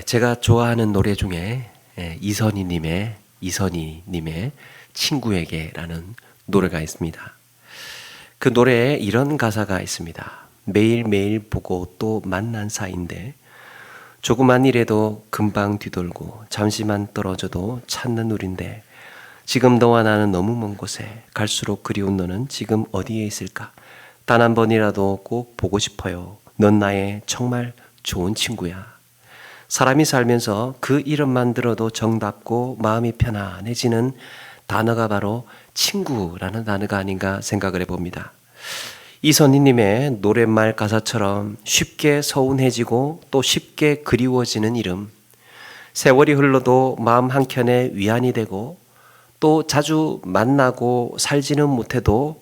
제가 좋아하는 노래 중에 이선희님의 친구에게라는 노래가 있습니다. 그 노래에 이런 가사가 있습니다. 매일매일 보고 또 만난 사이인데 조그만 일에도 금방 뒤돌고 잠시만 떨어져도 찾는 우린데 지금 너와 나는 너무 먼 곳에 갈수록 그리운 너는 지금 어디에 있을까? 단 한 번이라도 꼭 보고 싶어요. 넌 나의 정말 좋은 친구야. 사람이 살면서 그 이름만 들어도 정답고 마음이 편안해지는 단어가 바로 친구라는 단어가 아닌가 생각을 해봅니다. 이선희님의 노랫말 가사처럼 쉽게 서운해지고 또 쉽게 그리워지는 이름, 세월이 흘러도 마음 한켠에 위안이 되고 또 자주 만나고 살지는 못해도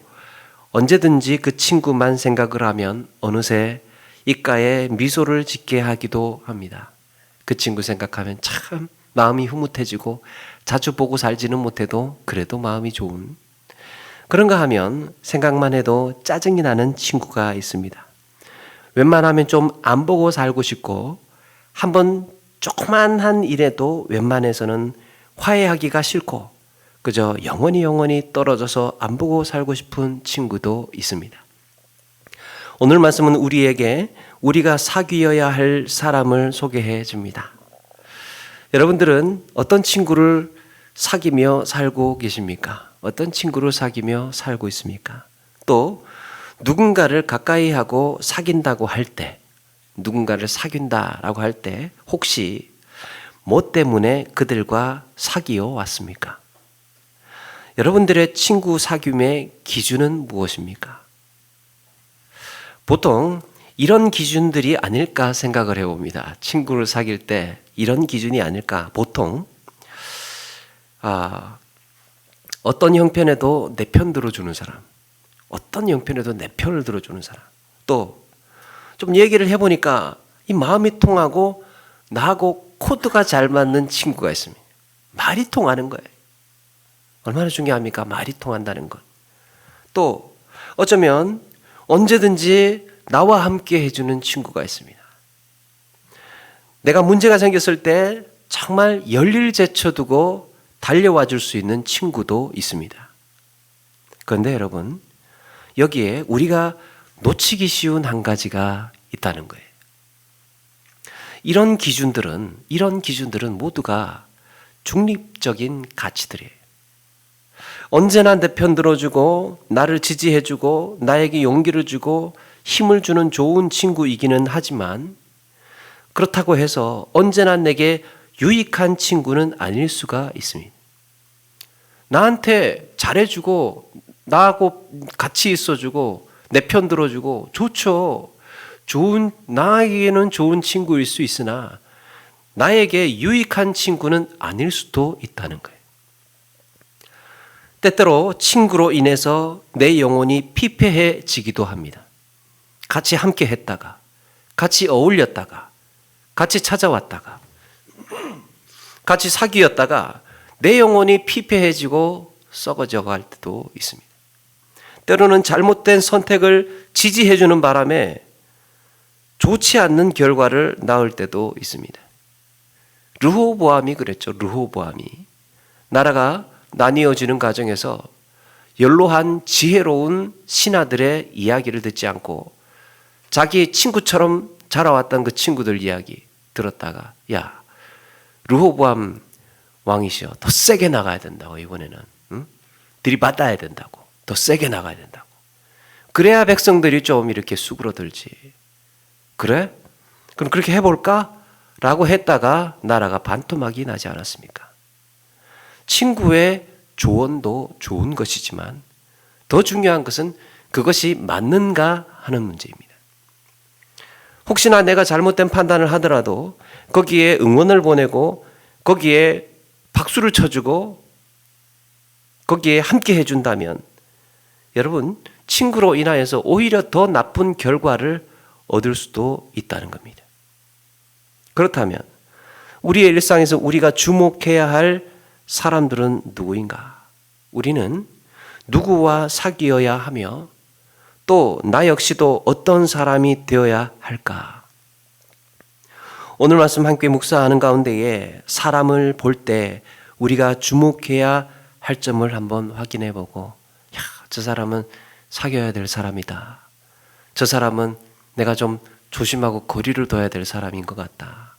언제든지 그 친구만 생각을 하면 어느새 입가에 미소를 짓게 하기도 합니다. 그 친구 생각하면 참 마음이 흐뭇해지고 자주 보고 살지는 못해도 그래도 마음이 좋은, 그런가 하면 생각만 해도 짜증이 나는 친구가 있습니다. 웬만하면 좀 안 보고 살고 싶고 한번 조그만한 일에도 웬만해서는 화해하기가 싫고 그저 영원히 떨어져서 안 보고 살고 싶은 친구도 있습니다. 오늘 말씀은 우리에게 우리가 사귀어야 할 사람을 소개해 줍니다. 여러분들은 어떤 친구를 사귀며 살고 계십니까? 어떤 친구를 사귀며 살고 있습니까? 또 누군가를 가까이 하고 사귄다고 할 때, 누군가를 사귄다라고 할 때 혹시 뭐 때문에 그들과 사귀어 왔습니까? 여러분들의 친구 사귐의 기준은 무엇입니까? 보통 이런 기준들이 아닐까 생각을 해봅니다. 친구를 사귈 때 이런 기준이 아닐까. 보통 어떤 형편에도 내 편 들어주는 사람, 어떤 형편에도 내 편을 들어주는 사람, 또 좀 얘기를 해보니까 이 마음이 통하고 나하고 코드가 잘 맞는 친구가 있습니다. 말이 통하는 거예요. 얼마나 중요합니까? 말이 통한다는 것. 또 어쩌면 언제든지 나와 함께 해주는 친구가 있습니다. 내가 문제가 생겼을 때 정말 열일 제쳐두고 달려와 줄 수 있는 친구도 있습니다. 그런데 여러분, 여기에 우리가 놓치기 쉬운 한 가지가 있다는 거예요. 이런 기준들은 모두가 중립적인 가치들이에요. 언제나 내 편 들어주고 나를 지지해주고 나에게 용기를 주고 힘을 주는 좋은 친구이기는 하지만 그렇다고 해서 언제나 내게 유익한 친구는 아닐 수가 있습니다. 나한테 잘해주고 나하고 같이 있어주고 내 편 들어주고 좋죠. 나에게는 좋은 친구일 수 있으나 나에게 유익한 친구는 아닐 수도 있다는 거예요. 때때로 친구로 인해서 내 영혼이 피폐해지기도 합니다. 같이 함께 했다가, 같이 어울렸다가, 같이 찾아왔다가, 같이 사귀었다가 내 영혼이 피폐해지고 썩어져 갈 때도 있습니다. 때로는 잘못된 선택을 지지해주는 바람에 좋지 않는 결과를 낳을 때도 있습니다. 르호보암이 그랬죠. 르호보암이 나라가 나뉘어지는 과정에서 연로한 지혜로운 신하들의 이야기를 듣지 않고 자기 친구처럼 자라왔던 그 친구들 이야기 들었다가 야, 르호보암 왕이시여 더 세게 나가야 된다고 이번에는 들이받아야 된다고 더 세게 나가야 된다고 그래야 백성들이 좀 이렇게 수그러들지. 그래? 그럼 그렇게 해볼까? 라고 했다가 나라가 반토막이 나지 않았습니까? 친구의 조언도 좋은 것이지만 더 중요한 것은 그것이 맞는가 하는 문제입니다. 혹시나 내가 잘못된 판단을 하더라도 거기에 응원을 보내고 거기에 박수를 쳐주고 거기에 함께 해준다면 여러분 친구로 인하여서 오히려 더 나쁜 결과를 얻을 수도 있다는 겁니다. 그렇다면 우리의 일상에서 우리가 주목해야 할 사람들은 누구인가? 우리는 누구와 사귀어야 하며 또 나 역시도 어떤 사람이 되어야 할까? 오늘 말씀 함께 묵상하는 가운데에 사람을 볼 때 우리가 주목해야 할 점을 한번 확인해 보고, 야, 저 사람은 사귀어야 될 사람이다. 저 사람은 내가 좀 조심하고 거리를 둬야 될 사람인 것 같다.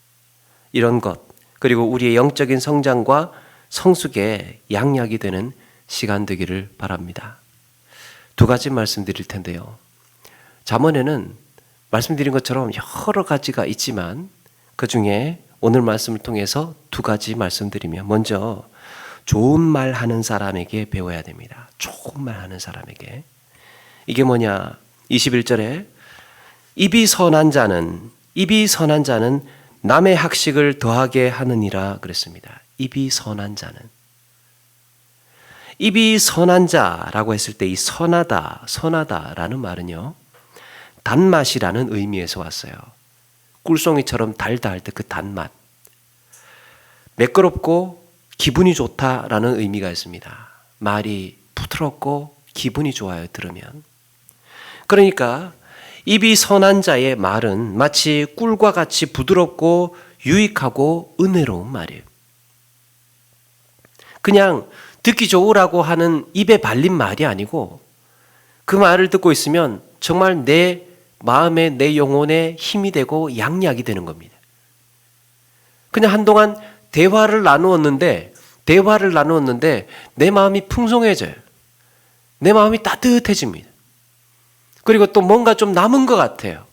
이런 것, 그리고 우리의 영적인 성장과 성숙의 양약이 되는 시간 되기를 바랍니다. 두 가지 말씀드릴 텐데요. 잠언에는 말씀드린 것처럼 여러 가지가 있지만 그 중에 오늘 말씀을 통해서 두 가지 말씀드리면, 먼저 좋은 말 하는 사람에게 배워야 됩니다. 좋은 말 하는 사람에게. 이게 뭐냐? 21절에 입이 선한 자는 남의 학식을 더하게 하느니라 그랬습니다. 입이 선한 자는. 입이 선한 자라고 했을 때 이 선하다라는 말은요, 단맛이라는 의미에서 왔어요. 꿀송이처럼 달다 할 때 그 단맛. 매끄럽고 기분이 좋다라는 의미가 있습니다. 말이 부드럽고 기분이 좋아요, 들으면. 그러니까 입이 선한 자의 말은 마치 꿀과 같이 부드럽고 유익하고 은혜로운 말이에요. 그냥 듣기 좋으라고 하는 입에 발린 말이 아니고, 그 말을 듣고 있으면 정말 내 마음에, 내 영혼에 힘이 되고 양약이 되는 겁니다. 그냥 한동안 대화를 나누었는데 내 마음이 풍성해져요. 내 마음이 따뜻해집니다. 그리고 또 뭔가 좀 남은 것 같아요.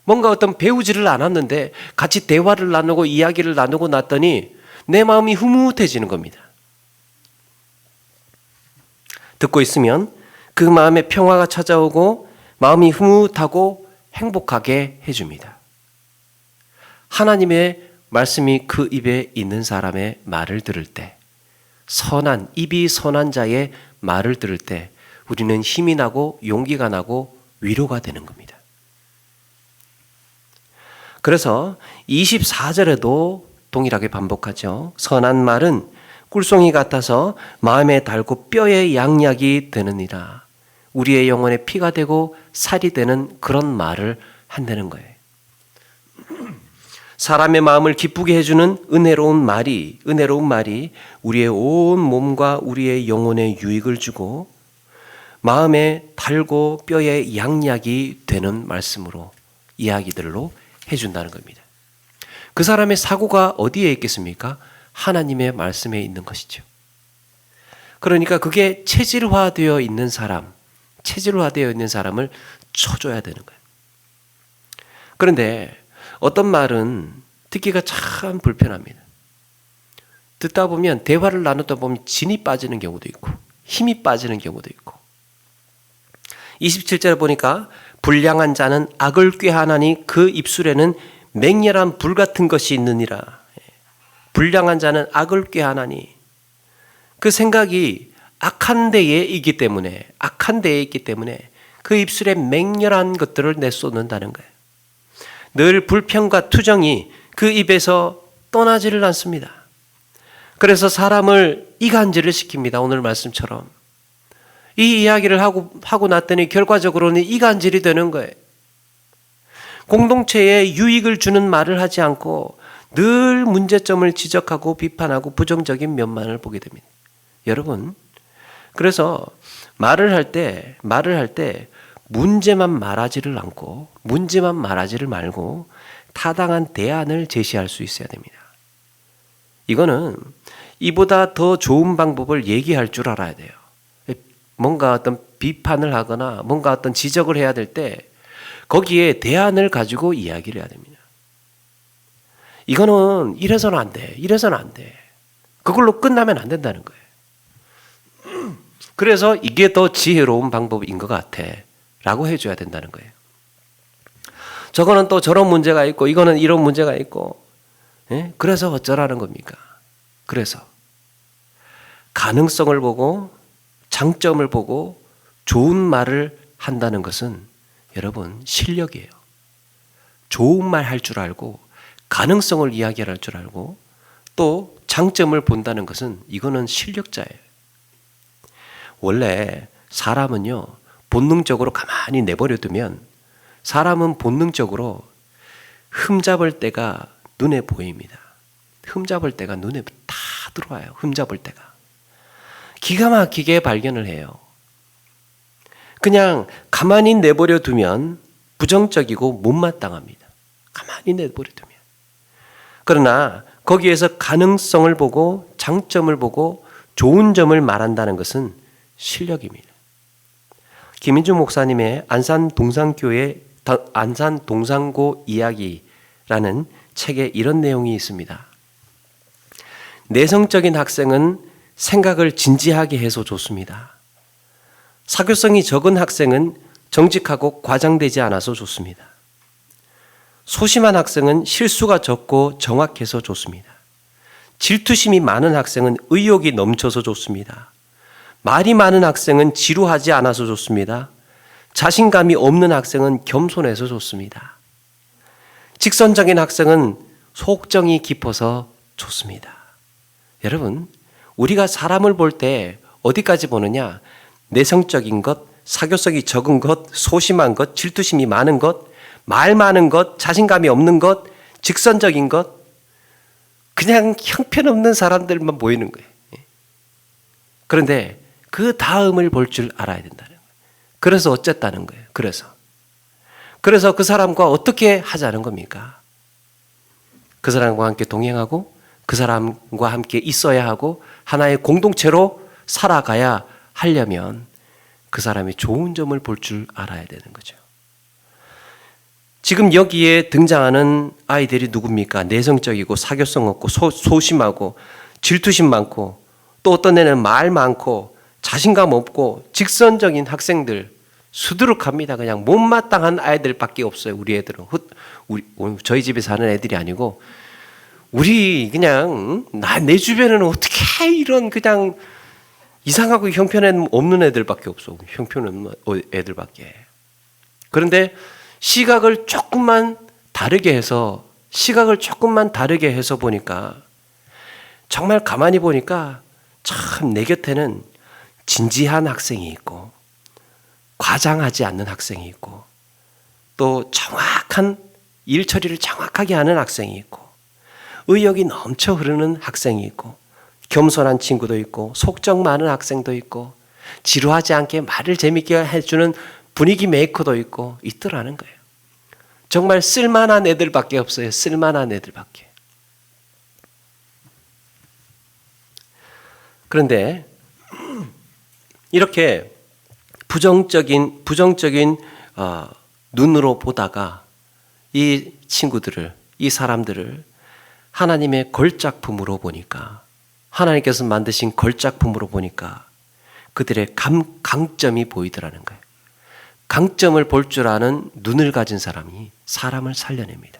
뭔가 어떤 배우지를 않았는데 같이 대화를 나누고 이야기를 나누고 났더니 내 마음이 흐뭇해지는 겁니다. 듣고 있으면 그 마음에 평화가 찾아오고 마음이 흐뭇하고 행복하게 해줍니다. 하나님의 말씀이 그 입에 있는 사람의 말을 들을 때, 입이 선한 자의 말을 들을 때 우리는 힘이 나고 용기가 나고 위로가 되는 겁니다. 그래서 24절에도 동일하게 반복하죠. 선한 말은 꿀송이 같아서 마음에 달고 뼈에 양약이 되느니라. 우리의 영혼에 피가 되고 살이 되는 그런 말을 한다는 거예요. 사람의 마음을 기쁘게 해주는 은혜로운 말이 우리의 온 몸과 우리의 영혼에 유익을 주고 마음에 달고 뼈에 양약이 되는 말씀으로, 이야기들로 해준다는 겁니다. 그 사람의 사고가 어디에 있겠습니까? 하나님의 말씀에 있는 것이죠. 그러니까 그게 체질화되어 있는 사람을 쳐줘야 되는 거예요. 그런데 어떤 말은 듣기가 참 불편합니다. 듣다 보면, 대화를 나누다 보면 진이 빠지는 경우도 있고 힘이 빠지는 경우도 있고. 27절에 보니까 불량한 자는 악을 꾀하나니 그 입술에는 맹렬한 불 같은 것이 있느니라. 불량한 자는 악을 꾀하나니, 그 생각이 악한 데에 있기 때문에 그 입술에 맹렬한 것들을 내쏟는다는 거예요. 늘 불평과 투정이 그 입에서 떠나지를 않습니다. 그래서 사람을 이간질을 시킵니다. 오늘 말씀처럼. 이 이야기를 하고 났더니 결과적으로는 이간질이 되는 거예요. 공동체에 유익을 주는 말을 하지 않고 늘 문제점을 지적하고 비판하고 부정적인 면만을 보게 됩니다. 여러분, 그래서 말을 할 때 문제만 말하지를 말고 타당한 대안을 제시할 수 있어야 됩니다. 이거는 이보다 더 좋은 방법을 얘기할 줄 알아야 돼요. 뭔가 어떤 비판을 하거나 뭔가 어떤 지적을 해야 될 때 거기에 대안을 가지고 이야기를 해야 됩니다. 이거는 이래서는 안 돼. 그걸로 끝나면 안 된다는 거예요. 그래서 이게 더 지혜로운 방법인 것 같아 라고 해줘야 된다는 거예요. 저거는 또 저런 문제가 있고 이거는 이런 문제가 있고, 그래서 어쩌라는 겁니까? 그래서 가능성을 보고 장점을 보고 좋은 말을 한다는 것은 여러분 실력이에요. 좋은 말 할 줄 알고 가능성을 이야기할 줄 알고 또 장점을 본다는 것은 이거는 실력자예요. 원래 사람은요, 본능적으로 가만히 내버려 두면 사람은 본능적으로 흠잡을 때가 눈에 보입니다. 흠잡을 때가 눈에 다 들어와요. 흠잡을 때가. 기가 막히게 발견을 해요. 그냥 가만히 내버려 두면 부정적이고 못마땅합니다. 가만히 내버려 두면. 그러나 거기에서 가능성을 보고 장점을 보고 좋은 점을 말한다는 것은 실력입니다. 김인주 목사님의 안산 동산고 이야기라는 책에 이런 내용이 있습니다. 내성적인 학생은 생각을 진지하게 해서 좋습니다. 사교성이 적은 학생은 정직하고 과장되지 않아서 좋습니다. 소심한 학생은 실수가 적고 정확해서 좋습니다. 질투심이 많은 학생은 의욕이 넘쳐서 좋습니다. 말이 많은 학생은 지루하지 않아서 좋습니다. 자신감이 없는 학생은 겸손해서 좋습니다. 직선적인 학생은 속정이 깊어서 좋습니다. 여러분, 우리가 사람을 볼 때 어디까지 보느냐? 내성적인 것, 사교성이 적은 것, 소심한 것, 질투심이 많은 것, 말 많은 것, 자신감이 없는 것, 직선적인 것, 그냥 형편없는 사람들만 보이는 거예요. 그런데 그 다음을 볼 줄 알아야 된다는 거예요. 그래서 어쨌다는 거예요. 그래서 그 사람과 어떻게 하자는 겁니까? 그 사람과 함께 동행하고 그 사람과 함께 있어야 하고 하나의 공동체로 살아가야 하려면 그 사람이 좋은 점을 볼 줄 알아야 되는 거죠. 지금 여기에 등장하는 아이들이 누굽니까? 내성적이고 사교성 없고 소심하고 질투심 많고 또 어떤 애는 말 많고 자신감 없고 직선적인 학생들 수두룩합니다. 그냥 못마땅한 아이들밖에 없어요. 우리 애들은 저희 집에 사는 애들이 아니고 우리 그냥 내 주변에는 어떻게 이런 그냥 이상하고 형편 없는 애들밖에 없어. 형편 없는 애들밖에. 그런데 시각을 조금만 다르게 해서 보니까 정말 가만히 보니까 참 내 곁에는 진지한 학생이 있고 과장하지 않는 학생이 있고 또 정확한 일 처리를 정확하게 하는 학생이 있고 의욕이 넘쳐 흐르는 학생이 있고 겸손한 친구도 있고 속정 많은 학생도 있고 지루하지 않게 말을 재밌게 해주는 분위기 메이커도 있고 있더라는 거예요. 정말 쓸만한 애들밖에 없어요. 쓸만한 애들밖에. 그런데 이렇게 부정적인 눈으로 보다가 이 친구들을, 이 사람들을 하나님의 걸작품으로 보니까, 하나님께서 만드신 걸작품으로 보니까 그들의 강점이 보이더라는 거예요. 강점을 볼 줄 아는 눈을 가진 사람이 사람을 살려냅니다.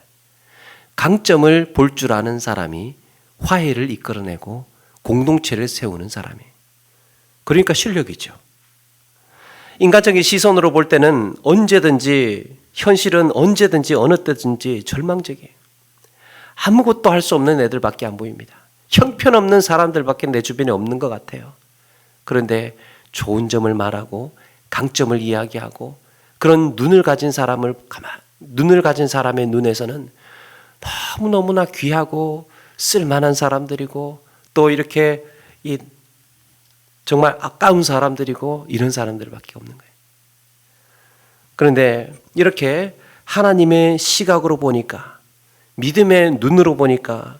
강점을 볼 줄 아는 사람이 화해를 이끌어내고 공동체를 세우는 사람이에요. 그러니까 실력이죠. 인간적인 시선으로 볼 때는 현실은 언제든지 어느 때든지 절망적이에요. 아무것도 할 수 없는 애들밖에 안 보입니다. 형편없는 사람들밖에 내 주변에 없는 것 같아요. 그런데 좋은 점을 말하고 강점을 이야기하고 그런 눈을 가진 사람의 눈에서는 너무너무나 귀하고 쓸만한 사람들이고 또 이렇게 정말 아까운 사람들이고 이런 사람들밖에 없는 거예요. 그런데 이렇게 하나님의 시각으로 보니까 믿음의 눈으로 보니까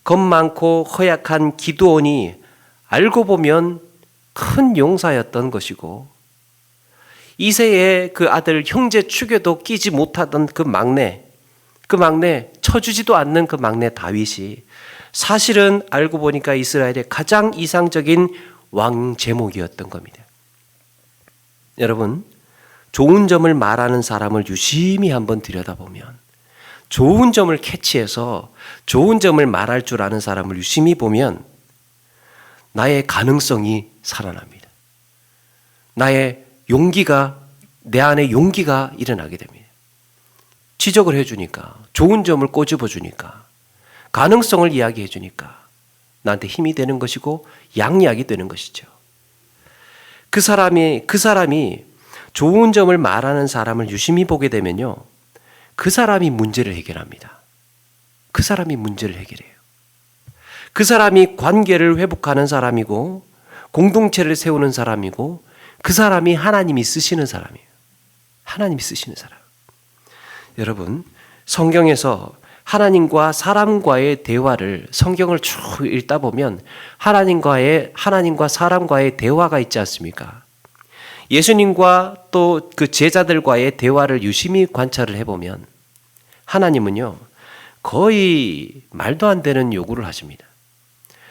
겁 많고 허약한 기드온이 알고 보면 큰 용사였던 것이고 이새의 그 아들 형제 축에도 끼지 못하던 그 막내 쳐주지도 않는 그 막내 다윗이 사실은 알고 보니까 이스라엘의 가장 이상적인 왕 제목이었던 겁니다. 여러분, 좋은 점을 말하는 사람을 유심히 한번 들여다보면 좋은 점을 캐치해서 좋은 점을 말할 줄 아는 사람을 유심히 보면 나의 가능성이 살아납니다. 내 안에 용기가 일어나게 됩니다. 지적을 해주니까, 좋은 점을 꼬집어주니까, 가능성을 이야기해주니까 나한테 힘이 되는 것이고 양약이 되는 것이죠. 그 사람이 좋은 점을 말하는 사람을 유심히 보게 되면요, 그 사람이 문제를 해결합니다. 그 사람이 문제를 해결해요. 그 사람이 관계를 회복하는 사람이고 공동체를 세우는 사람이고 그 사람이 하나님이 쓰시는 사람이에요. 하나님이 쓰시는 사람. 여러분, 성경에서 하나님과 사람과의 대화를 성경을 쭉 읽다 보면 하나님과 사람과의 대화가 있지 않습니까? 예수님과 또 그 제자들과의 대화를 유심히 관찰을 해보면 하나님은요, 거의 말도 안 되는 요구를 하십니다.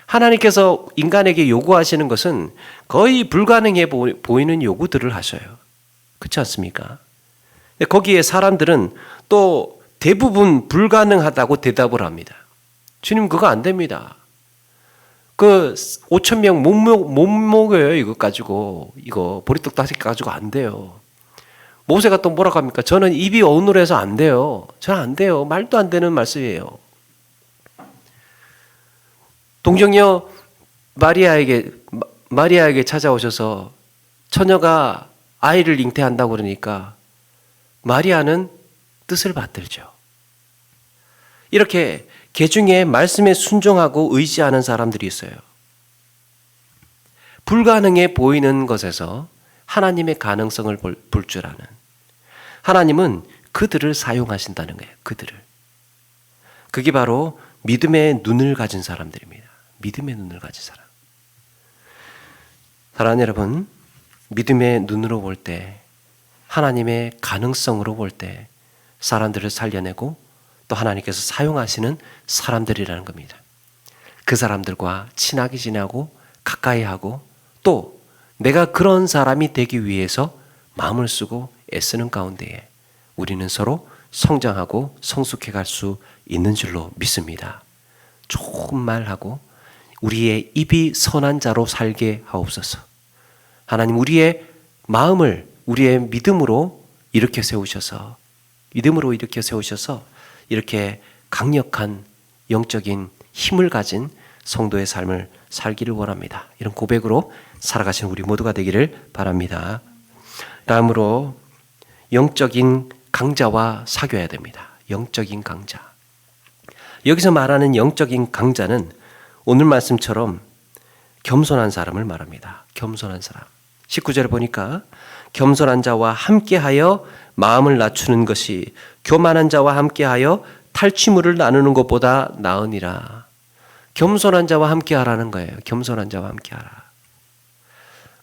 하나님께서 인간에게 요구하시는 것은 거의 불가능해 보이는 요구들을 하셔요. 그렇지 않습니까? 근데 거기에 사람들은 또 대부분 불가능하다고 대답을 합니다. 주님, 그거 안 됩니다. 그 5,000명 못 먹어요. 이거 가지고, 이거 보리떡 5개 가지고 안 돼요. 모세가 또 뭐라고 합니까? 저는 입이 어눌해서 안 돼요. 저는 안 돼요. 말도 안 되는 말씀이에요. 동정녀 마리아에게 찾아오셔서 처녀가 아이를 잉태한다고 그러니까 마리아는 뜻을 받들죠. 이렇게 개중에 말씀에 순종하고 의지하는 사람들이 있어요. 불가능해 보이는 것에서 하나님의 가능성을 볼 줄 아는, 하나님은 그들을 사용하신다는 거예요. 그들을. 그게 바로 믿음의 눈을 가진 사람들입니다. 믿음의 눈을 가진 사람. 사랑하는 여러분, 믿음의 눈으로 볼 때, 하나님의 가능성으로 볼 때 사람들을 살려내고 또 하나님께서 사용하시는 사람들이라는 겁니다. 그 사람들과 친하게 지내고 가까이 하고 또 내가 그런 사람이 되기 위해서 마음을 쓰고 애쓰는 가운데에 우리는 서로 성장하고 성숙해 갈 수 있는 줄로 믿습니다. 좋은 말하고 우리의 입이 선한 자로 살게 하옵소서. 하나님, 우리의 마음을 우리의 믿음으로 일으켜 세우셔서 이렇게 강력한 영적인 힘을 가진 성도의 삶을 살기를 원합니다. 이런 고백으로 살아가시는 우리 모두가 되기를 바랍니다. 다음으로 영적인 강자와 사귀어야 됩니다. 영적인 강자. 여기서 말하는 영적인 강자는 오늘 말씀처럼 겸손한 사람을 말합니다. 겸손한 사람. 19절에 보니까 겸손한 자와 함께하여 마음을 낮추는 것이 교만한 자와 함께하여 탈취물을 나누는 것보다 나으니라. 겸손한 자와 함께하라는 거예요. 겸손한 자와 함께하라.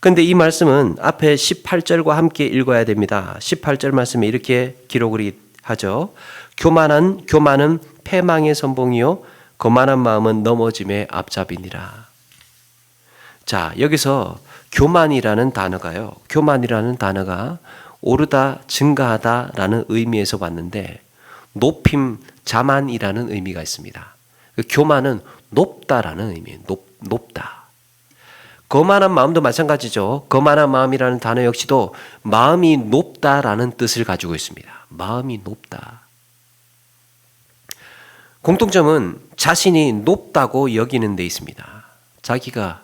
그런데 이 말씀은 앞에 18절과 함께 읽어야 됩니다. 18절 말씀에 이렇게 기록을 하죠. 교만은 패망의 선봉이요 거만한 마음은 넘어짐의 앞잡이니라. 자, 여기서 교만이라는 단어가 오르다, 증가하다라는 의미에서 왔는데 높임, 자만이라는 의미가 있습니다. 교만은 높다라는 의미예요. 높다. 거만한 마음도 마찬가지죠. 거만한 마음이라는 단어 역시도 마음이 높다라는 뜻을 가지고 있습니다. 마음이 높다. 공통점은 자신이 높다고 여기는 데 있습니다. 자기가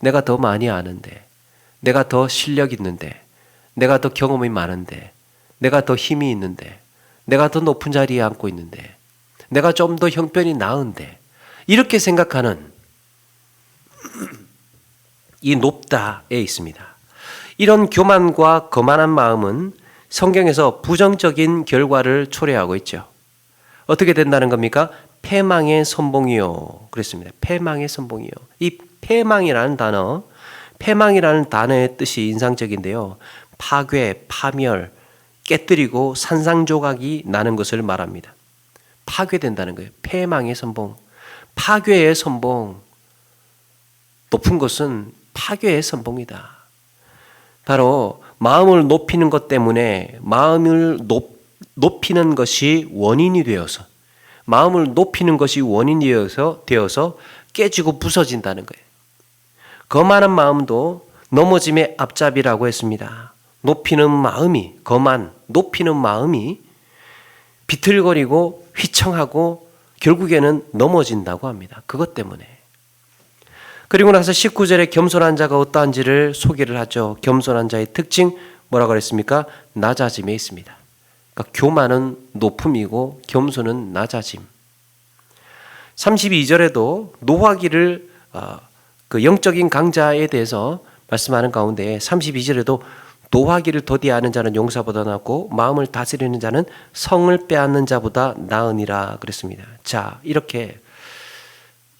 내가 더 많이 아는데, 내가 더 실력 있는데, 내가 더 경험이 많은데, 내가 더 힘이 있는데, 내가 더 높은 자리에 앉고 있는데, 내가 좀 더 형편이 나은데, 이렇게 생각하는 이 높다에 있습니다. 이런 교만과 거만한 마음은 성경에서 부정적인 결과를 초래하고 있죠. 어떻게 된다는 겁니까? 패망의 선봉이요. 그랬습니다. 패망의 선봉이요. 이 패망이라는 단어의 뜻이 인상적인데요. 파괴, 파멸, 깨뜨리고 산산조각이 나는 것을 말합니다. 파괴된다는 거예요. 패망의 선봉. 파괴의 선봉. 높은 것은 파괴의 선봉이다. 바로 마음을 높이는 것 때문에 마음을 높이는 것이 원인이 되어서 되어서 깨지고 부서진다는 거예요. 거만한 마음도 넘어짐의 앞잡이라고 했습니다. 높이는 마음이 비틀거리고 휘청하고 결국에는 넘어진다고 합니다. 그것 때문에. 그리고 나서 19절에 겸손한 자가 어떠한지를 소개를 하죠. 겸손한 자의 특징 뭐라 그랬습니까? 낮아짐에 있습니다. 그러니까 교만은 높음이고 겸손은 낮아짐. 32절에도 노하기를 그 영적인 강자에 대해서 말씀하는 가운데 32절에도 노하기를 더디하는 자는 용사보다 낫고 마음을 다스리는 자는 성을 빼앗는 자보다 나으니라 그랬습니다. 자, 이렇게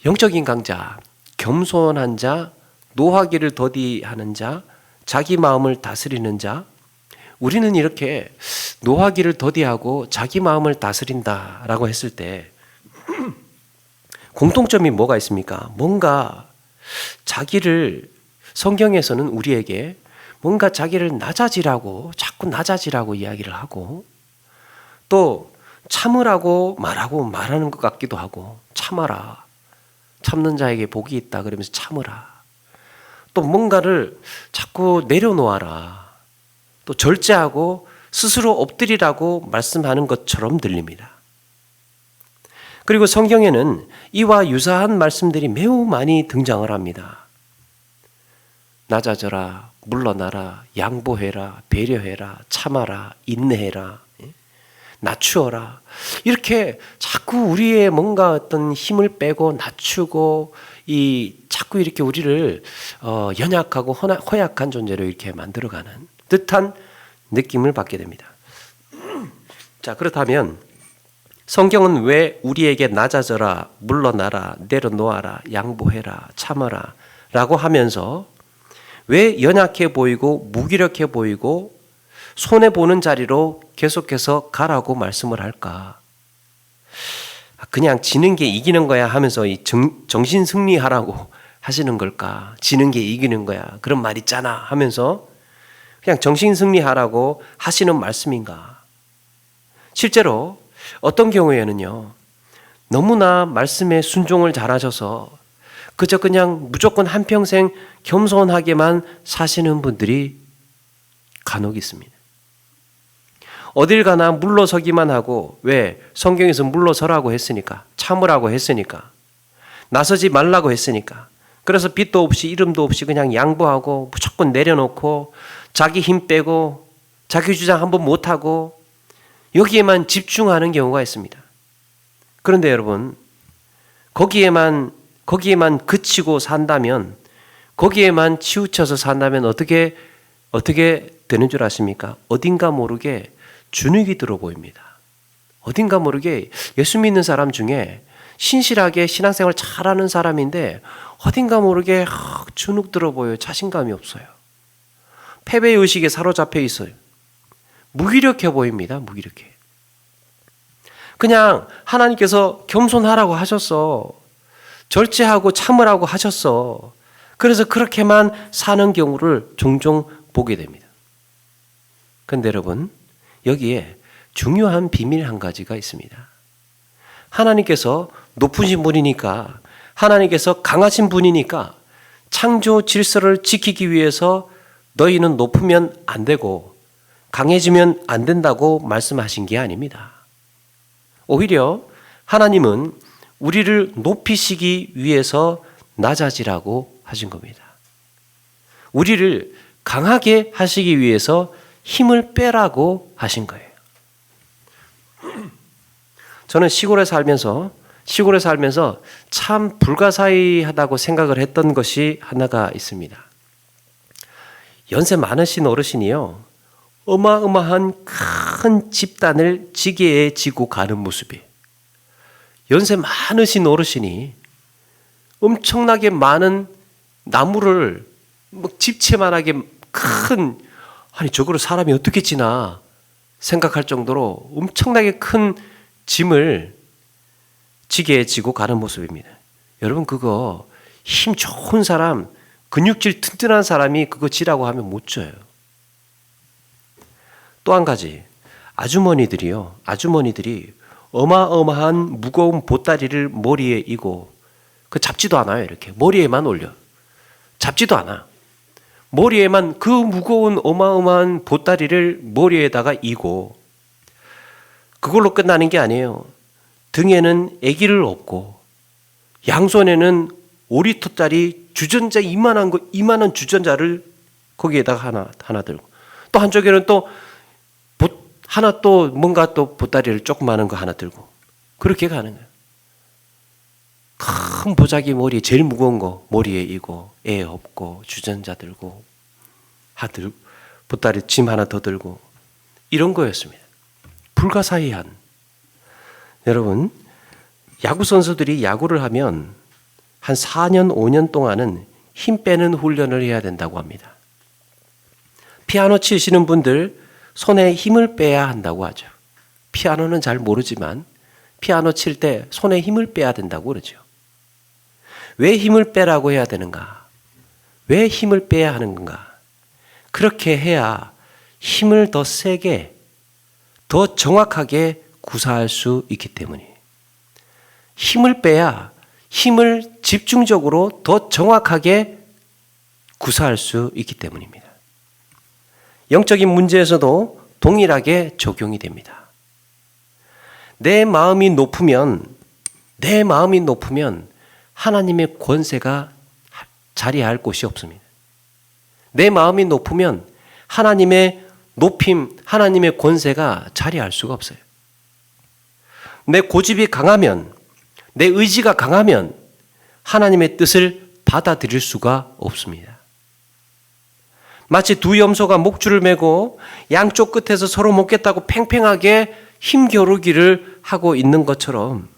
영적인 강자, 겸손한 자, 노하기를 더디하는 자, 자기 마음을 다스리는 자, 우리는 이렇게 노하기를 더디하고 자기 마음을 다스린다라고 했을 때 공통점이 뭐가 있습니까? 뭔가 자기를 성경에서는 우리에게 뭔가 자기를 낮아지라고 자꾸 낮아지라고 이야기를 하고 또 참으라고 말하는 것 같기도 하고 참아라. 참는 자에게 복이 있다 그러면서 참으라. 또 뭔가를 자꾸 내려놓아라. 또 절제하고 스스로 엎드리라고 말씀하는 것처럼 들립니다. 그리고 성경에는 이와 유사한 말씀들이 매우 많이 등장을 합니다. 낮아져라, 물러나라, 양보해라, 배려해라, 참아라, 인내해라, 낮추어라. 이렇게 자꾸 우리의 뭔가 어떤 힘을 빼고 낮추고 자꾸 이렇게 우리를 연약하고 허약한 존재로 이렇게 만들어가는 듯한 느낌을 받게 됩니다. 자, 그렇다면 성경은 왜 우리에게 낮아져라, 물러나라, 내려놓아라, 양보해라, 참아라 라고 하면서 왜 연약해 보이고 무기력해 보이고 손해보는 자리로 계속해서 가라고 말씀을 할까? 그냥 지는 게 이기는 거야 하면서 정신 승리하라고 하시는 걸까? 지는 게 이기는 거야. 그런 말 있잖아 하면서 그냥 정신 승리하라고 하시는 말씀인가? 실제로 어떤 경우에는요, 너무나 말씀에 순종을 잘하셔서 그저 그냥 무조건 한평생 겸손하게만 사시는 분들이 간혹 있습니다. 어딜 가나 물러서기만 하고, 왜? 성경에서 물러서라고 했으니까, 참으라고 했으니까, 나서지 말라고 했으니까. 그래서 빛도 없이 이름도 없이 그냥 양보하고 무조건 내려놓고 자기 힘 빼고 자기 주장 한번 못하고 여기에만 집중하는 경우가 있습니다. 그런데 여러분, 거기에만 그치고 산다면, 거기에만 치우쳐서 산다면 어떻게 되는 줄 아십니까? 어딘가 모르게 주눅이 들어 보입니다. 어딘가 모르게 예수 믿는 사람 중에 신실하게 신앙생활 잘하는 사람인데 어딘가 모르게 주눅 들어 보여요. 자신감이 없어요. 패배의식에 사로잡혀 있어요. 무기력해 보입니다. 무기력해. 그냥 하나님께서 겸손하라고 하셨어. 절제하고 참으라고 하셨어. 그래서 그렇게만 사는 경우를 종종 보게 됩니다. 그런데 여러분, 여기에 중요한 비밀 한 가지가 있습니다. 하나님께서 높으신 분이니까, 하나님께서 강하신 분이니까 창조 질서를 지키기 위해서 너희는 높으면 안 되고 강해지면 안 된다고 말씀하신 게 아닙니다. 오히려 하나님은 우리를 높이시기 위해서 낮아지라고 하신 겁니다. 우리를 강하게 하시기 위해서 힘을 빼라고 하신 거예요. 저는 시골에 살면서 참 불가사의하다고 생각을 했던 것이 하나가 있습니다. 연세 많으신 어르신이요, 어마어마한 큰 집단을 지게에 지고 가는 모습이, 연세 많으신 어르신이 엄청나게 많은 나무를 집채만하게 아니 저거를 사람이 어떻게 지나 생각할 정도로 엄청나게 큰 짐을 지게에 지고 가는 모습입니다. 여러분, 그거 힘 좋은 사람, 근육질 튼튼한 사람이 그거 지라고 하면 못 져요. 또 한 가지, 아주머니들이 어마어마한 무거운 보따리를 머리에 이고 잡지도 않아요. 이렇게 머리에만 올려. 잡지도 않아. 머리에만 그 무거운 어마어마한 보따리를 머리에다가 이고, 그걸로 끝나는 게 아니에요. 등에는 애기를 업고, 양손에는 5리터짜리 주전자 이만한 주전자를 거기에다가 하나 들고, 또 한쪽에는 또 하나 또 뭔가 또 보따리를 조그마한 거 하나 들고 그렇게 가는 거예요. 큰 보자기 머리에 제일 무거운 거 머리에 이고 애 업고 주전자 들고 보따리 짐 하나 더 들고 이런 거였습니다. 불가사의한. 여러분, 야구 선수들이 야구를 하면 한 4년, 5년 동안은 힘 빼는 훈련을 해야 된다고 합니다. 피아노 치시는 분들 손에 힘을 빼야 한다고 하죠. 피아노는 잘 모르지만 피아노 칠 때 손에 힘을 빼야 된다고 그러죠. 왜 힘을 빼라고 해야 되는가? 왜 힘을 빼야 하는 건가? 그렇게 해야 힘을 더 세게, 더 정확하게 구사할 수 있기 때문이에요. 힘을 빼야 힘을 집중적으로 더 정확하게 구사할 수 있기 때문입니다. 영적인 문제에서도 동일하게 적용이 됩니다. 내 마음이 높으면 하나님의 권세가 자리할 곳이 없습니다. 내 마음이 높으면 하나님의 높임, 하나님의 권세가 자리할 수가 없어요. 내 고집이 강하면, 내 의지가 강하면 하나님의 뜻을 받아들일 수가 없습니다. 마치 두 염소가 목줄을 매고 양쪽 끝에서 서로 먹겠다고 팽팽하게 힘겨루기를 하고 있는 것처럼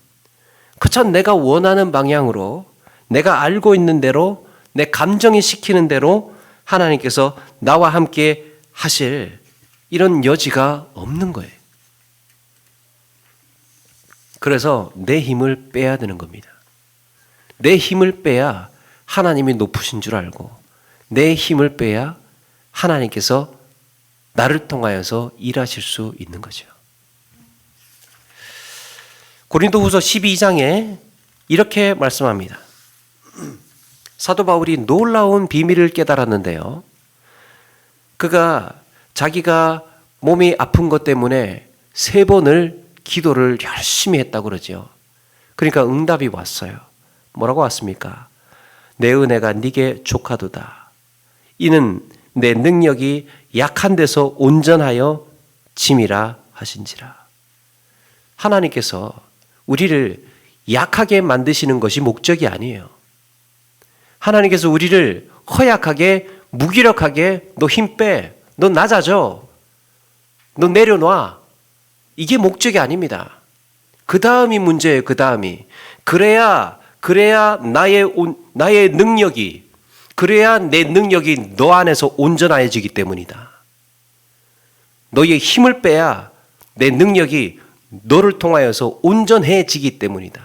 그저 내가 원하는 방향으로, 내가 알고 있는 대로, 내 감정이 시키는 대로 하나님께서 나와 함께 하실 이런 여지가 없는 거예요. 그래서 내 힘을 빼야 되는 겁니다. 내 힘을 빼야 하나님이 높으신 줄 알고, 내 힘을 빼야 하나님께서 나를 통하여서 일하실 수 있는 거죠. 고린도후서 12장에 이렇게 말씀합니다. 사도 바울이 놀라운 비밀을 깨달았는데요. 그가 자기가 몸이 아픈 것 때문에 3번을 기도를 열심히 했다고 그러죠. 그러니까 응답이 왔어요. 뭐라고 왔습니까? 내 은혜가 네게 족하도다. 이는 내 능력이 약한 데서 온전하여 짐이라 하신지라. 하나님께서 우리를 약하게 만드시는 것이 목적이 아니에요. 하나님께서 우리를 허약하게, 무기력하게, 너 힘 빼, 너 낮아져, 너 내려놔, 이게 목적이 아닙니다. 그 다음이 문제예요. 그 다음이. 그래야 나의 능력이, 그래야 내 능력이 너 안에서 온전해지기 때문이다. 너의 힘을 빼야 내 능력이 너를 통하여서 온전해지기 때문이다.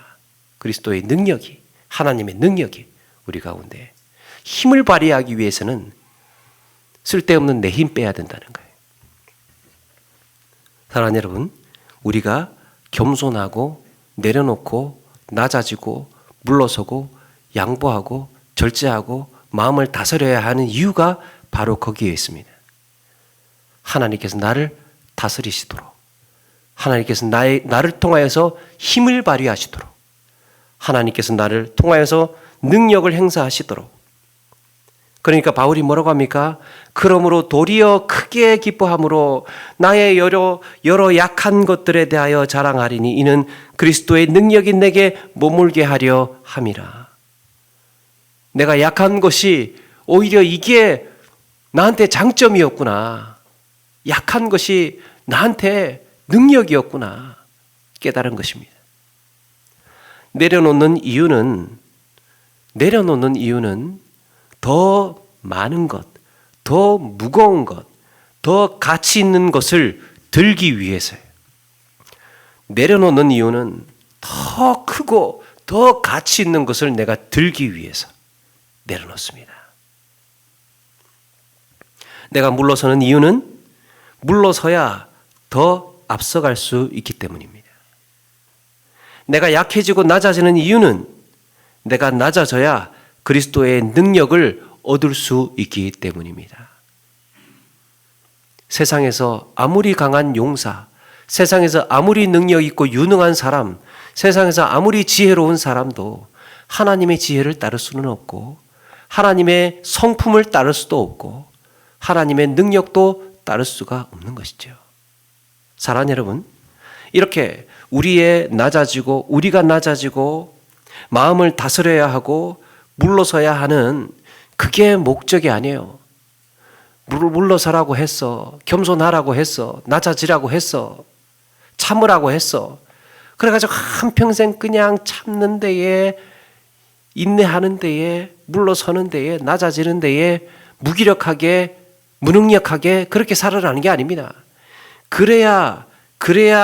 그리스도의 능력이, 하나님의 능력이 우리 가운데 힘을 발휘하기 위해서는 쓸데없는 내 힘 빼야 된다는 거예요. 사랑하는 여러분, 우리가 겸손하고 내려놓고 낮아지고 물러서고 양보하고 절제하고 마음을 다스려야 하는 이유가 바로 거기에 있습니다. 하나님께서 나를 다스리시도록, 하나님께서 나를 통하여서 힘을 발휘하시도록, 하나님께서 나를 통하여서 능력을 행사하시도록. 그러니까 바울이 뭐라고 합니까? 그러므로 도리어 크게 기뻐함으로 나의 여러 약한 것들에 대하여 자랑하리니 이는 그리스도의 능력이 내게 머물게 하려 함이라. 내가 약한 것이 오히려 이게 나한테 장점이었구나. 약한 것이 나한테 능력이었구나. 깨달은 것입니다. 내려놓는 이유는 더 많은 것, 더 무거운 것, 더 가치 있는 것을 들기 위해서예요. 내려놓는 이유는 더 크고 더 가치 있는 것을 내가 들기 위해서 내려놓습니다. 내가 물러서는 이유는 물러서야 더 앞서갈 수 있기 때문입니다. 내가 약해지고 낮아지는 이유는 내가 낮아져야 그리스도의 능력을 얻을 수 있기 때문입니다. 세상에서 아무리 강한 용사, 세상에서 아무리 능력 있고 유능한 사람, 세상에서 아무리 지혜로운 사람도 하나님의 지혜를 따를 수는 없고 하나님의 성품을 따를 수도 없고 하나님의 능력도 따를 수가 없는 것이죠. 사랑하는 여러분, 이렇게 우리가 낮아지고 마음을 다스려야 하고 물러서야 하는 그게 목적이 아니에요. 물러서라고 했어. 겸손하라고 했어. 낮아지라고 했어. 참으라고 했어. 그래가지고 한평생 그냥 참는 데에, 인내하는 데에, 물러서는 데에, 낮아지는 데에 무기력하게, 무능력하게 그렇게 살아가는 게 아닙니다. 그래야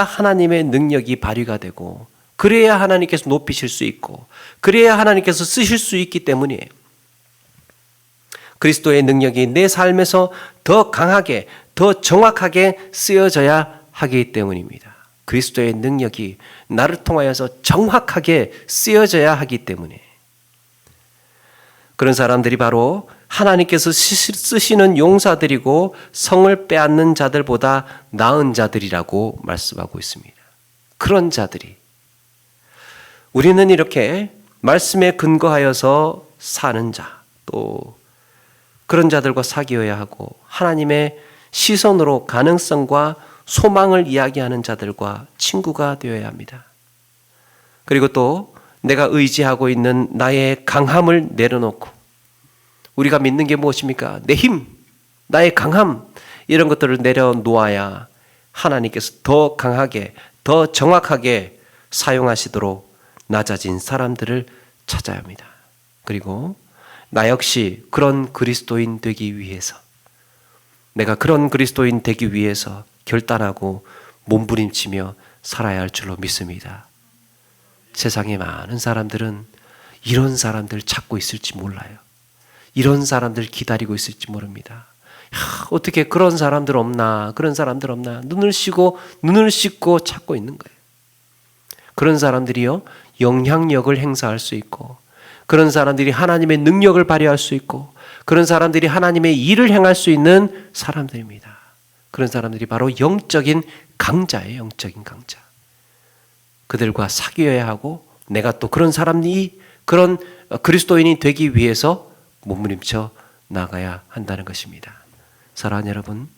하나님의 능력이 발휘가 되고, 그래야 하나님께서 높이실 수 있고, 그래야 하나님께서 쓰실 수 있기 때문이에요. 그리스도의 능력이 내 삶에서 더 강하게, 더 정확하게 쓰여져야 하기 때문입니다. 그리스도의 능력이 나를 통하여서 정확하게 쓰여져야 하기 때문에 그런 사람들이 바로 하나님께서 쓰시는 용사들이고 성을 빼앗는 자들보다 나은 자들이라고 말씀하고 있습니다. 그런 자들이 우리는 이렇게 말씀에 근거하여서 사는 자, 또 그런 자들과 사귀어야 하고 하나님의 시선으로 가능성과 소망을 이야기하는 자들과 친구가 되어야 합니다. 그리고 또 내가 의지하고 있는 나의 강함을 내려놓고 우리가 믿는 게 무엇입니까? 내 힘, 나의 강함 이런 것들을 내려놓아야 하나님께서 더 강하게, 더 정확하게 사용하시도록 낮아진 사람들을 찾아야 합니다. 그리고 나 역시 그런 그리스도인 되기 위해서 내가 그런 그리스도인 되기 위해서 결단하고 몸부림치며 살아야 할 줄로 믿습니다. 세상에 많은 사람들은 이런 사람들 찾고 있을지 몰라요. 이런 사람들 기다리고 있을지 모릅니다. 어떻게 그런 사람들 없나, 그런 사람들 없나 눈을 씻고 찾고 있는 거예요. 그런 사람들이요 영향력을 행사할 수 있고, 그런 사람들이 하나님의 능력을 발휘할 수 있고, 그런 사람들이 하나님의 일을 행할 수 있는 사람들입니다. 그런 사람들이 바로 영적인 강자예요. 영적인 강자. 그들과 사귀어야 하고 내가 또 그런 사람이 그런 그리스도인이 되기 위해서 몸부림쳐 나가야 한다는 것입니다. 사랑하는 여러분,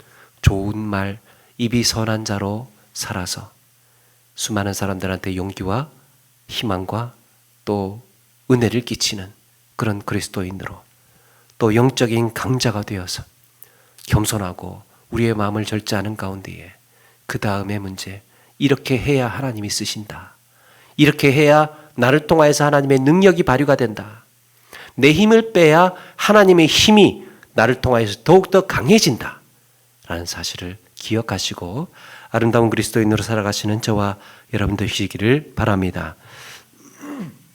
좋은 말, 입이 선한 자로 살아서 수많은 사람들한테 용기와 희망과 또 은혜를 끼치는 그런 그리스도인으로 또 영적인 강자가 되어서 겸손하고 우리의 마음을 절제하는 가운데에 그 다음의 문제, 이렇게 해야 하나님이 쓰신다. 이렇게 해야 나를 통하여서 하나님의 능력이 발휘가 된다. 내 힘을 빼야 하나님의 힘이 나를 통하여서 더욱더 강해진다. 라는 사실을 기억하시고 아름다운 그리스도인으로 살아가시는 저와 여러분들 되시기를 바랍니다.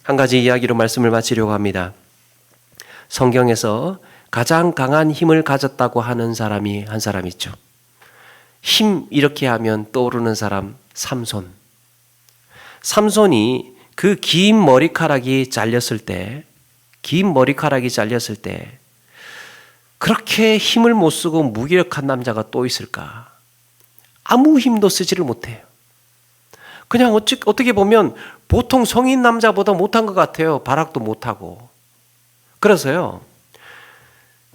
한 가지 이야기로 말씀을 마치려고 합니다. 성경에서 가장 강한 힘을 가졌다고 하는 사람이 한 사람 있죠. 힘 이렇게 하면 떠오르는 사람, 삼손. 삼손이 그 긴 머리카락이 잘렸을 때 그렇게 힘을 못 쓰고 무기력한 남자가 또 있을까? 아무 힘도 쓰지를 못해요. 그냥 어떻게 보면 보통 성인 남자보다 못한 것 같아요. 발악도 못하고. 그래서요,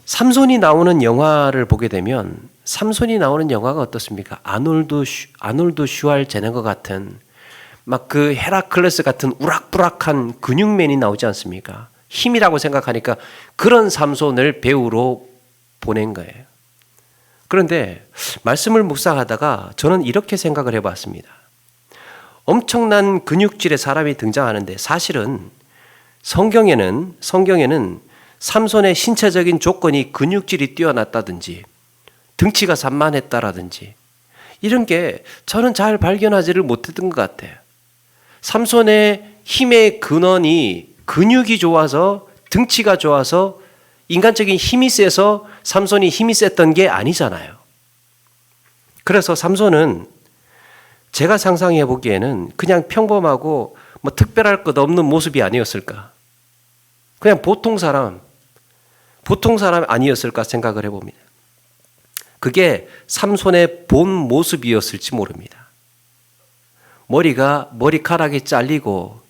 삼손이 나오는 영화를 보게 되면 삼손이 나오는 영화가 어떻습니까? 아놀드 슈왈제네거 같은 막 그 헤라클레스 같은 우락부락한 근육맨이 나오지 않습니까? 힘이라고 생각하니까 그런 삼손을 배우로 보낸 거예요. 그런데 말씀을 묵상하다가 저는 이렇게 생각을 해봤습니다. 엄청난 근육질의 사람이 등장하는데 사실은 성경에는 삼손의 신체적인 조건이 근육질이 뛰어났다든지 등치가 산만했다라든지 이런 게 저는 잘 발견하지를 못했던 것 같아요. 삼손의 힘의 근원이 근육이 좋아서 등치가 좋아서 인간적인 힘이 세서 삼손이 힘이 셌던 게 아니잖아요. 그래서 삼손은 제가 상상해 보기에는 그냥 평범하고 뭐 특별할 것 없는 모습이 아니었을까. 그냥 보통 사람 아니었을까 생각을 해봅니다. 그게 삼손의 본 모습이었을지 모릅니다. 머리카락이 잘리고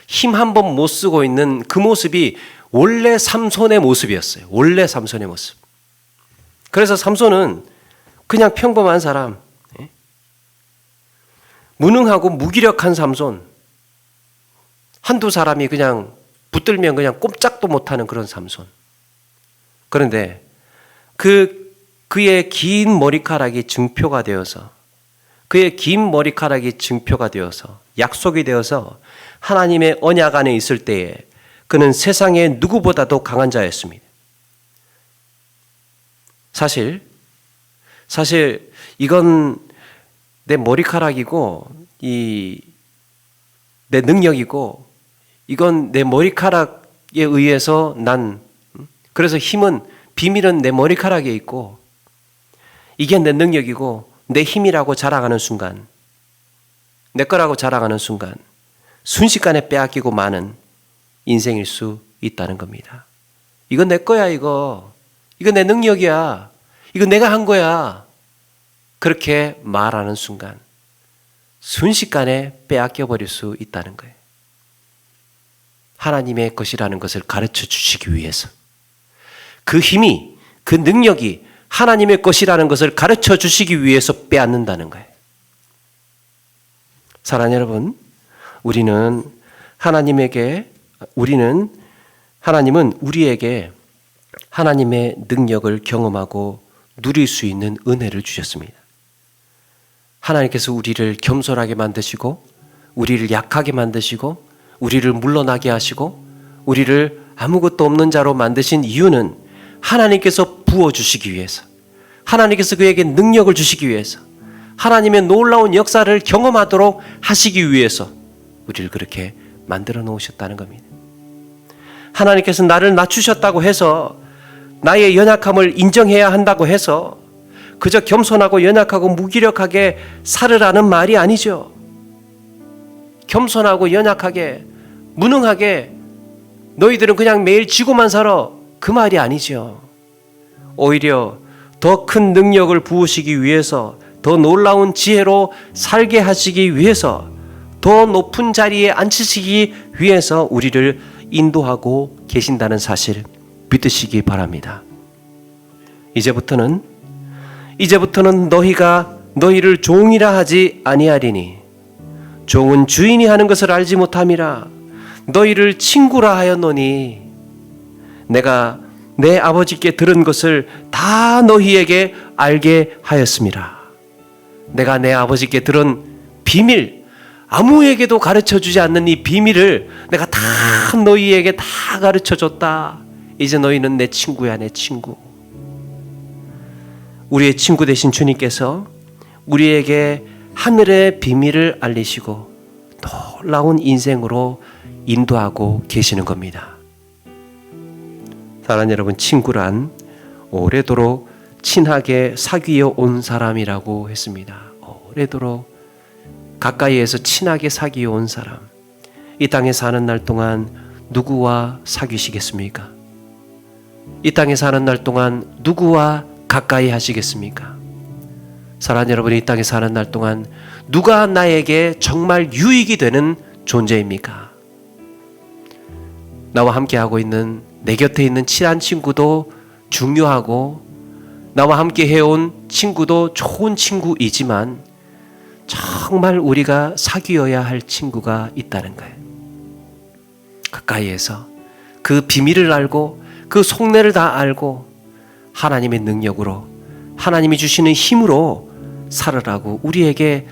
힘 한 번 못 쓰고 있는 그 모습이 원래 삼손의 모습이었어요. 원래 삼손의 모습. 그래서 삼손은 그냥 평범한 사람, 무능하고 무기력한 삼손, 한두 사람이 그냥 붙들면 그냥 꼼짝도 못하는 그런 삼손. 그런데 그의 긴 머리카락이 증표가 되어서, 그의 긴 머리카락이 증표가 되어서, 약속이 되어서 하나님의 언약 안에 있을 때에 그는 세상의 누구보다도 강한 자였습니다. 사실 이건 내 머리카락이고 내 능력이고, 이건 내 머리카락에 의해서 그래서 비밀은 내 머리카락에 있고, 이게 내 능력이고 내 힘이라고 자랑하는 순간, 내 거라고 자랑하는 순간 순식간에 빼앗기고 마는 인생일 수 있다는 겁니다. 이건 내 거야, 이거 내 능력이야, 이거 내가 한 거야, 그렇게 말하는 순간 순식간에 빼앗겨 버릴 수 있다는 거예요. 하나님의 것이라는 것을 가르쳐 주시기 위해서, 그 힘이, 그 능력이 하나님의 것이라는 것을 가르쳐 주시기 위해서 빼앗는다는 거예요. 사랑하는 여러분, 하나님은 우리에게 하나님의 능력을 경험하고 누릴 수 있는 은혜를 주셨습니다. 하나님께서 우리를 겸손하게 만드시고, 우리를 약하게 만드시고, 우리를 물러나게 하시고, 우리를 아무것도 없는 자로 만드신 이유는 하나님께서 부어주시기 위해서, 하나님께서 그에게 능력을 주시기 위해서, 하나님의 놀라운 역사를 경험하도록 하시기 위해서 우리를 그렇게 만들어 놓으셨다는 겁니다. 하나님께서 나를 낮추셨다고 해서, 나의 연약함을 인정해야 한다고 해서 그저 겸손하고 연약하고 무기력하게 살으라는 말이 아니죠. 겸손하고 연약하게 무능하게 너희들은 그냥 매일 지고만 살아, 그 말이 아니죠. 오히려 더 큰 능력을 부으시기 위해서, 더 놀라운 지혜로 살게 하시기 위해서, 더 높은 자리에 앉히시기 위해서 우리를 인도하고 계신다는 사실 믿으시기 바랍니다. 이제부터는 너희를 종이라 하지 아니하리니 종은 주인이 하는 것을 알지 못함이라 너희를 친구라 하였노니 내가 내 아버지께 들은 것을 다 너희에게 알게 하였음이라. 내가 내 아버지께 들은 비밀, 아무에게도 가르쳐주지 않는 이 비밀을 내가 다 너희에게 다 가르쳐줬다. 이제 너희는 내 친구야, 내 친구. 우리의 친구 되신 주님께서 우리에게 하늘의 비밀을 알리시고 놀라운 인생으로 인도하고 계시는 겁니다. 사랑하는 여러분, 친구란 오래도록 친하게 사귀어 온 사람이라고 했습니다. 오래도록 가까이에서 친하게 사귀어 온 사람. 이 땅에 사는 날 동안 누구와 사귀시겠습니까? 이 땅에 사는 날 동안 누구와 가까이 하시겠습니까? 사랑하는 여러분, 이 땅에 사는 날 동안 누가 나에게 정말 유익이 되는 존재입니까? 나와 함께하고 있는, 내 곁에 있는 친한 친구도 중요하고, 나와 함께 해온 친구도 좋은 친구이지만 정말 우리가 사귀어야 할 친구가 있다는 거예요. 가까이에서 그 비밀을 알고 그 속내를 다 알고 하나님의 능력으로, 하나님이 주시는 힘으로 살으라고 우리에게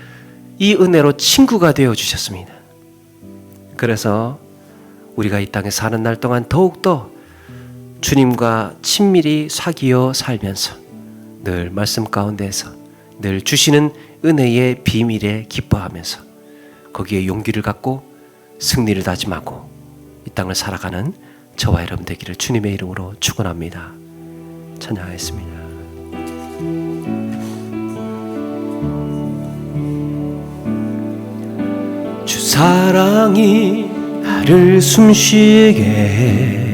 이 은혜로 친구가 되어 주셨습니다. 그래서 우리가 이 땅에 사는 날 동안 더욱더 주님과 친밀히 사귀어 살면서 늘 말씀 가운데서 늘 주시는 은혜의 비밀에 기뻐하면서 거기에 용기를 갖고 승리를 다짐하고 이 땅을 살아가는 저와 여러분 되기를 주님의 이름으로 축원합니다. 찬양하겠습니다. 주 사랑이 나를 숨쉬게 해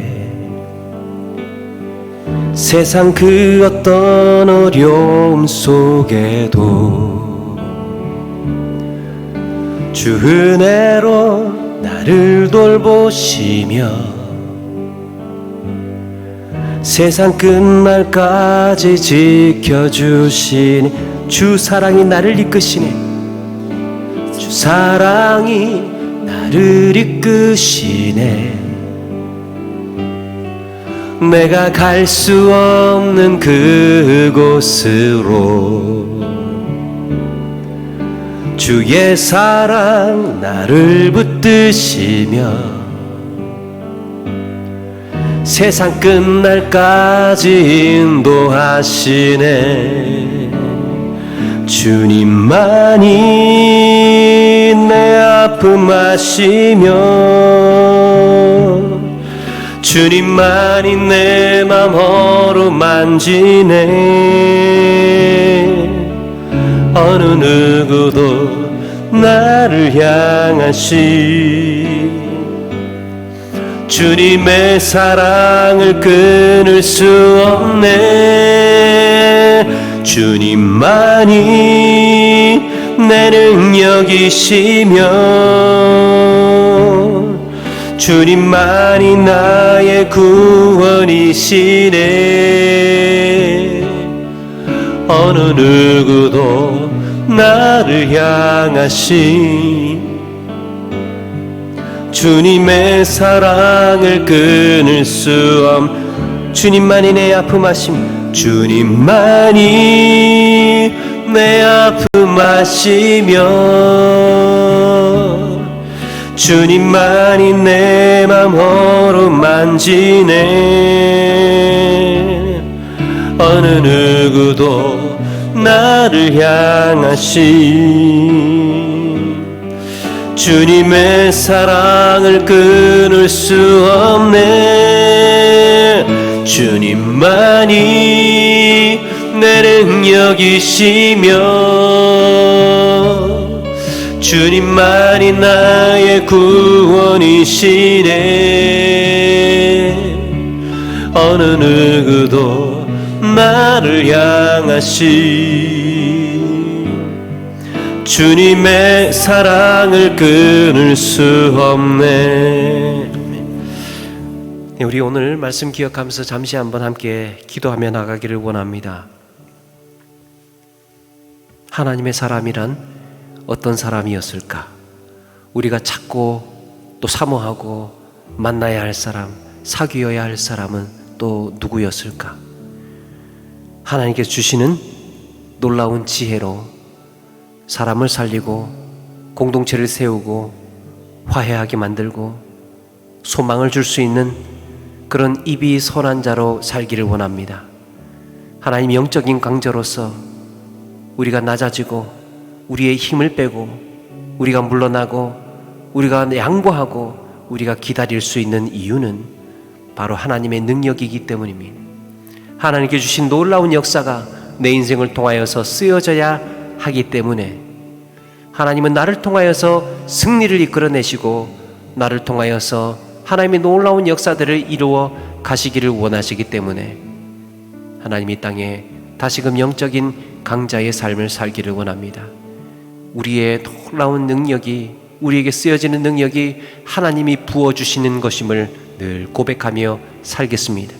세상 그 어떤 어려움 속에도 주 은혜로 나를 돌보시며 세상 끝날까지 지켜주시니 주 사랑이 나를 이끄시네. 주 사랑이 나를 이끄시네. 내가 갈 수 없는 그곳으로 주의 사랑 나를 붙드시며 세상 끝날까지 인도하시네. 주님만이 내 아픔 아시며 주님만이 내 맘 어루만지네. 어느 누구도 나를 향하시 주님의 사랑을 끊을 수 없네. 주님만이 내 능력이시며 주님만이 나의 구원이시네. 어느 누구도 나를 향하시 주님의 사랑을 끊을 수 없. 주님만이 내 아픔 아심. 주님만이 내 아픔 아시며 주님만이 내 맘 어루만지네. 어느 누구도 나를 향하시 주님의 사랑을 끊을 수 없네. 주님만이 내 능력이시며 주님만이 나의 구원이시네. 어느 누구도 나를 향하시 주님의 사랑을 끊을 수 없네. 우리 오늘 말씀 기억하면서 잠시 한번 함께 기도하며 나가기를 원합니다. 하나님의 사람이란 어떤 사람이었을까? 우리가 찾고 또 사모하고 만나야 할 사람, 사귀어야 할 사람은 또 누구였을까? 하나님께서 주시는 놀라운 지혜로 사람을 살리고 공동체를 세우고 화해하게 만들고 소망을 줄 수 있는 그런 입이 선한 자로 살기를 원합니다. 하나님 영적인 강자로서 우리가 낮아지고 우리의 힘을 빼고 우리가 물러나고 우리가 양보하고 우리가 기다릴 수 있는 이유는 바로 하나님의 능력이기 때문입니다. 하나님께 주신 놀라운 역사가 내 인생을 통하여서 쓰여져야 하기 때문에 하나님은 나를 통하여서 승리를 이끌어내시고 나를 통하여서 하나님의 놀라운 역사들을 이루어 가시기를 원하시기 때문에 하나님이 이 땅에 다시금 영적인 강자의 삶을 살기를 원합니다. 우리의 놀라운 능력이 우리에게 쓰여지는 능력이 하나님이 부어주시는 것임을 늘 고백하며 살겠습니다.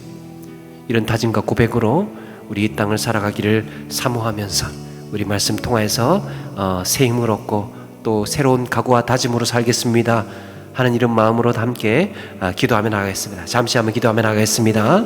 이런 다짐과 고백으로 우리 이 땅을 살아가기를 사모하면서 우리 말씀 통해서 새 힘을 얻고 또 새로운 각오와 다짐으로 살겠습니다 하는 이런 마음으로 함께 기도하며 나가겠습니다. 잠시 한번 기도하며 나가겠습니다.